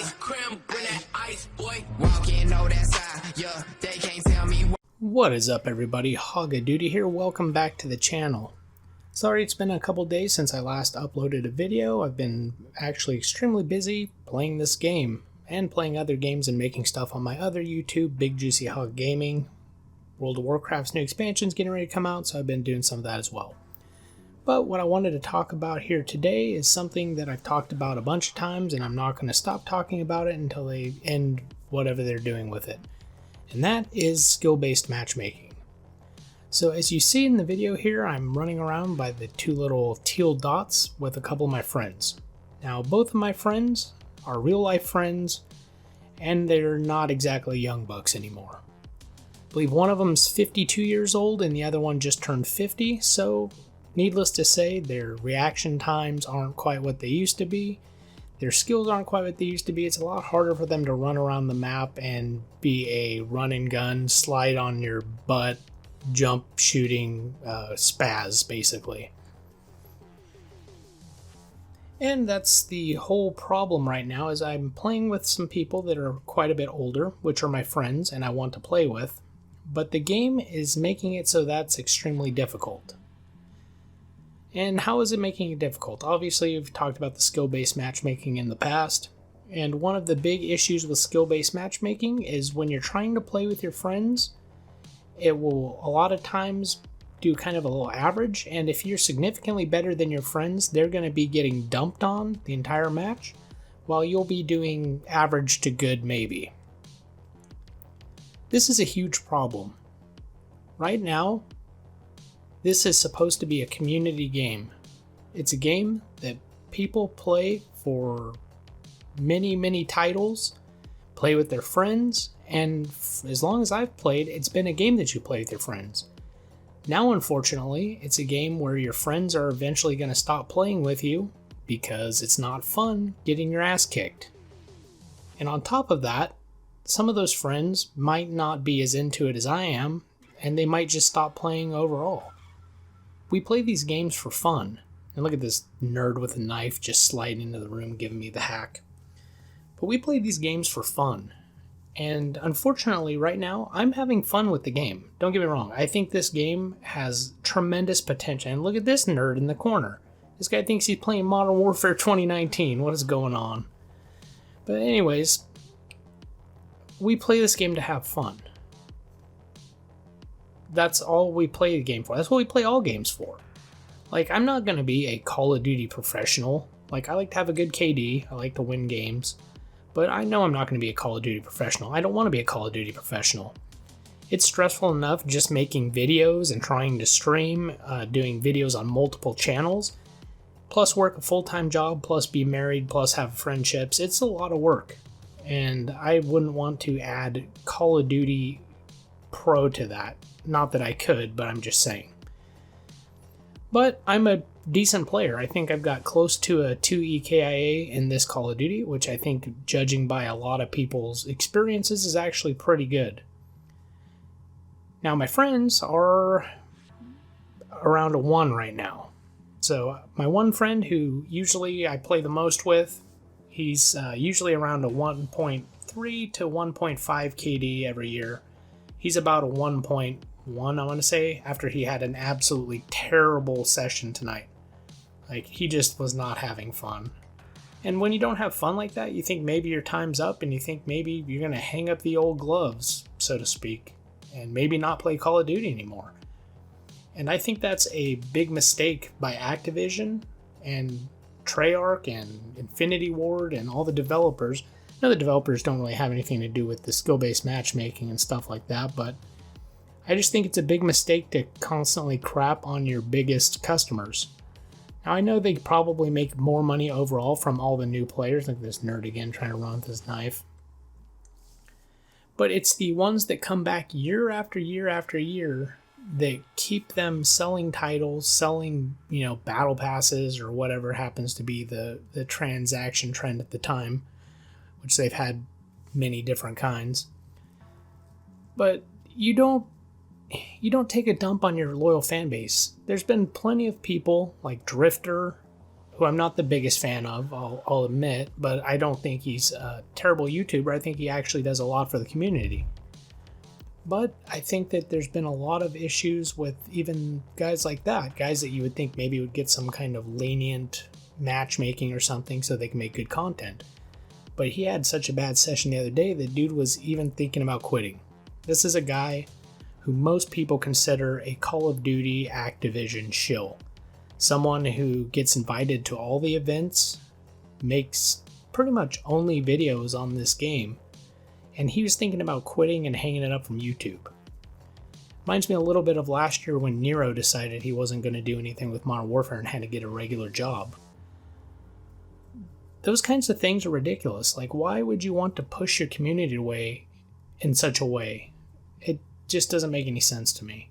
ice cream, bring that ice, boy. Walking, know that's how, yeah, they can't tell me. What is up, everybody? Hog of Duty here. Welcome back to the channel. Sorry it's been a couple days since I last uploaded a video. I've been actually extremely busy playing this game and playing other games and making stuff on my other YouTube, Bigjuicyhog Gaming. World of Warcraft's new expansion's getting ready to come out, so I've been doing some of that as well. But what I wanted to talk about here today is something that I've talked about a bunch of times, and I'm not going to stop talking about it until they end whatever they're doing with it. And that is skill-based matchmaking. So as you see in the video here, I'm running around by the two little teal dots with a couple of my friends. Now, both of my friends are real-life friends, and they're not exactly young bucks anymore. I believe one of them's 52 years old, and the other one just turned 50, so needless to say, their reaction times aren't quite what they used to be. Their skills aren't quite what they used to be. It's a lot harder for them to run around the map and be a run and gun, slide on your butt, jump shooting spaz, basically. And that's the whole problem right now, is I'm playing with some people that are quite a bit older, which are my friends and I want to play with, but the game is making it so that's extremely difficult. And how is it making it difficult? Obviously, we've talked about the skill-based matchmaking in the past, and one of the big issues with skill-based matchmaking is when you're trying to play with your friends, it will a lot of times do kind of a little average, and if you're significantly better than your friends, they're going to be getting dumped on the entire match, while you'll be doing average to good maybe. This is a huge problem. Right now, this is supposed to be a community game. It's a game that people play for many titles, play with their friends, and as long as I've played, it's been a game that you play with your friends. Now, unfortunately, it's a game where your friends are eventually going to stop playing with you because it's not fun getting your ass kicked. And on top of that, some of those friends might not be as into it as I am, and they might just stop playing overall. We play these games for fun. And look at this nerd with a knife just sliding into the room giving me the hack. But we play these games for fun. And unfortunately, right now, I'm having fun with the game. Don't get me wrong. I think this game has tremendous potential. And look at this nerd in the corner. This guy thinks he's playing Modern Warfare 2019. What is going on? But anyways, we play this game to have fun. That's all we play the game for. That's what we play all games for. Like, I'm not going to be a Call of Duty professional. Like, I like to have a good KD. I like to win games. But I know I'm not going to be a Call of Duty professional. I don't want to be a Call of Duty professional. It's stressful enough just making videos and trying to stream, doing videos on multiple channels, plus work a full-time job, plus be married, plus have friendships. It's a lot of work. And I wouldn't want to add Call of Duty Pro to that. Not that I could, but I'm just saying. But I'm a decent player. I think I've got close to a 2 EKIA in this Call of Duty, which I think, judging by a lot of people's experiences, is actually pretty good. Now, my friends are around a 1 right now. So my one friend who usually I play the most with, he's usually around a 1.3 to 1.5 KD every year. He's about a 1.1, I want to say, after he had an absolutely terrible session tonight. Like, he just was not having fun. And when you don't have fun like that, you think maybe your time's up, and you think maybe you're going to hang up the old gloves, so to speak, and maybe not play Call of Duty anymore. And I think that's a big mistake by Activision and Treyarch and Infinity Ward and all the developers. I know the developers don't really have anything to do with the skill-based matchmaking and stuff like that, but I just think it's a big mistake to constantly crap on your biggest customers. Now, I know they probably make more money overall from all the new players, like this nerd again trying to run with his knife. But it's the ones that come back year after year after year that keep them selling titles, selling, battle passes or whatever happens to be the transaction trend at the time, which they've had many different kinds. But you don't take a dump on your loyal fan base. There's been plenty of people like Drifter, who I'm not the biggest fan of, I'll admit, but I don't think he's a terrible YouTuber. I think he actually does a lot for the community. But I think that there's been a lot of issues with even guys like that, guys that you would think maybe would get some kind of lenient matchmaking or something so they can make good content. But he had such a bad session the other day that dude was even thinking about quitting. This is a guy who most people consider a Call of Duty Activision shill. Someone who gets invited to all the events, makes pretty much only videos on this game, and he was thinking about quitting and hanging it up from YouTube. Reminds me a little bit of last year when Nero decided he wasn't going to do anything with Modern Warfare and had to get a regular job. Those kinds of things are ridiculous. Like, why would you want to push your community away in such a way? It just doesn't make any sense to me.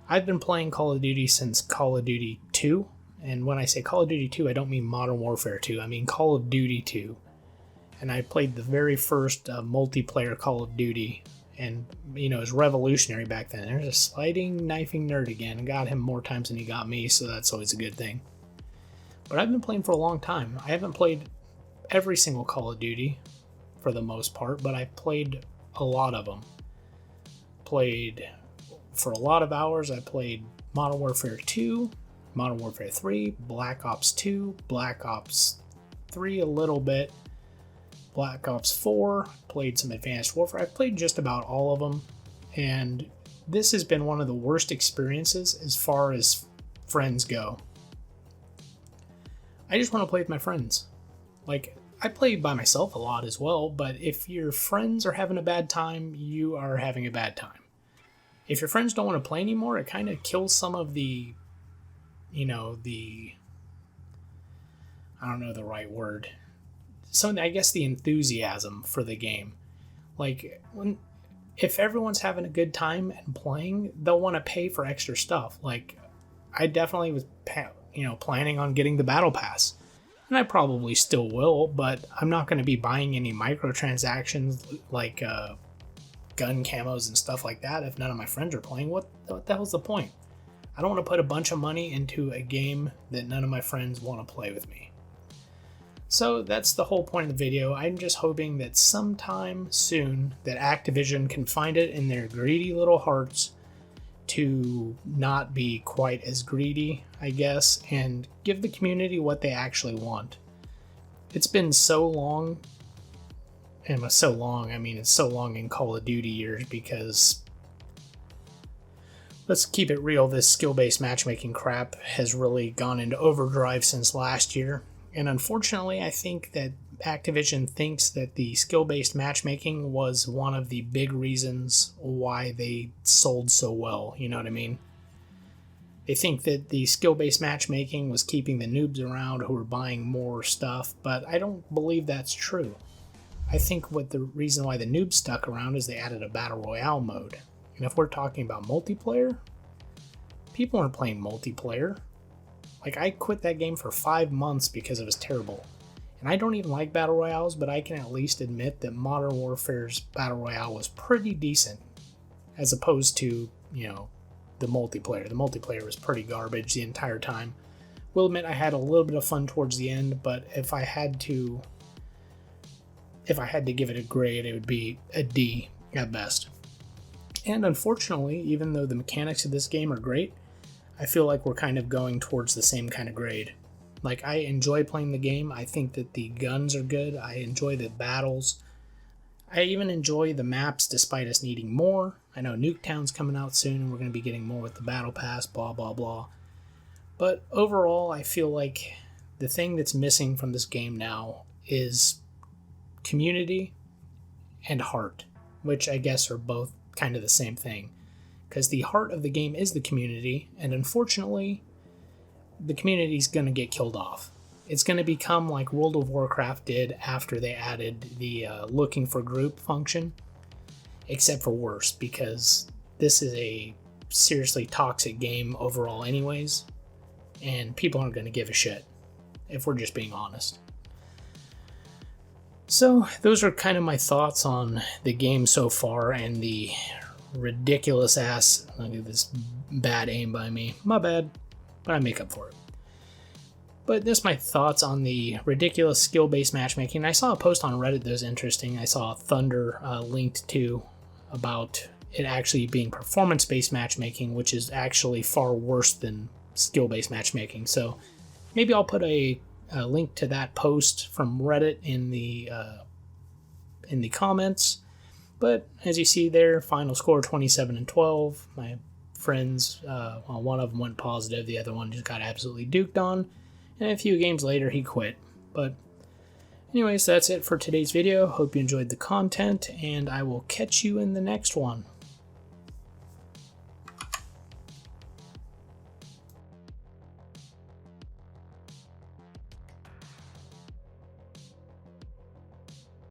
I've been playing Call of Duty since Call of Duty 2, and when I say Call of Duty 2, I don't mean Modern Warfare 2, I mean Call of Duty 2. And I played the very first multiplayer Call of Duty, and it was revolutionary back then. There's a sliding, knifing nerd again, and got him more times than he got me, so that's always a good thing. But I've been playing for a long time. I haven't played every single Call of Duty for the most part, but I've played a lot of them. Played for a lot of hours. I played Modern Warfare 2, Modern Warfare 3, Black Ops 2, Black Ops 3 a little bit, Black Ops 4, played some Advanced Warfare. I've played just about all of them, and this has been one of the worst experiences as far as friends go. I just want to play with my friends. Like, I play by myself a lot as well, but if your friends are having a bad time, you are having a bad time. If your friends don't want to play anymore, it kind of kills some of the, I don't know the right word. I guess the enthusiasm for the game. Like, if everyone's having a good time and playing, they'll want to pay for extra stuff. Like, I definitely was planning on getting the battle pass, and I probably still will, but I'm not going to be buying any microtransactions like gun camos and stuff like that if none of my friends are playing. What the hell's the point? I don't want to put a bunch of money into a game that none of my friends want to play with me. So that's the whole point of the video. I'm just hoping that sometime soon that Activision can find it in their greedy little hearts to not be quite as greedy, I guess, and give the community what they actually want. It's been so long, and by so long, I mean it's so long in Call of Duty years, because let's keep it real, this skill-based matchmaking crap has really gone into overdrive since last year, and unfortunately I think that Activision thinks that the skill-based matchmaking was one of the big reasons why they sold so well, you know what I mean? They think that the skill-based matchmaking was keeping the noobs around who were buying more stuff, but I don't believe that's true. I think what the reason why the noobs stuck around is they added a Battle Royale mode. And if we're talking about multiplayer, people aren't playing multiplayer. Like, I quit that game for 5 months because it was terrible. And I don't even like Battle Royales, but I can at least admit that Modern Warfare's Battle Royale was pretty decent, as opposed to, the multiplayer. The multiplayer was pretty garbage the entire time. Will admit I had a little bit of fun towards the end, but if I had to give it a grade, it would be a D at best. And unfortunately, even though the mechanics of this game are great, I feel like we're kind of going towards the same kind of grade. Like, I enjoy playing the game. I think that the guns are good. I enjoy the battles. I even enjoy the maps despite us needing more. I know Nuketown's coming out soon and we're going to be getting more with the Battle Pass, blah, blah, blah. But overall, I feel like the thing that's missing from this game now is community and heart, which I guess are both kind of the same thing. Because the heart of the game is the community, and unfortunately, the community's going to get killed off. It's going to become like World of Warcraft did after they added the looking for group function, except for worse, because this is a seriously toxic game overall anyways, and people aren't going to give a shit, if we're just being honest. So those are kind of my thoughts on the game so far, and the ridiculous ass, look at this bad aim by me, my bad, but I make up for it. But this is my thoughts on the ridiculous skill-based matchmaking. I saw a post on Reddit that was interesting. I saw Thunder linked to about it actually being performance-based matchmaking, which is actually far worse than skill-based matchmaking. So maybe I'll put a link to that post from Reddit in the comments. But as you see there, final score 27-12. My friends, one of them went positive, the other one just got absolutely duked on. And a few games later, he quit. But anyways, that's it for today's video. Hope you enjoyed the content, and I will catch you in the next one.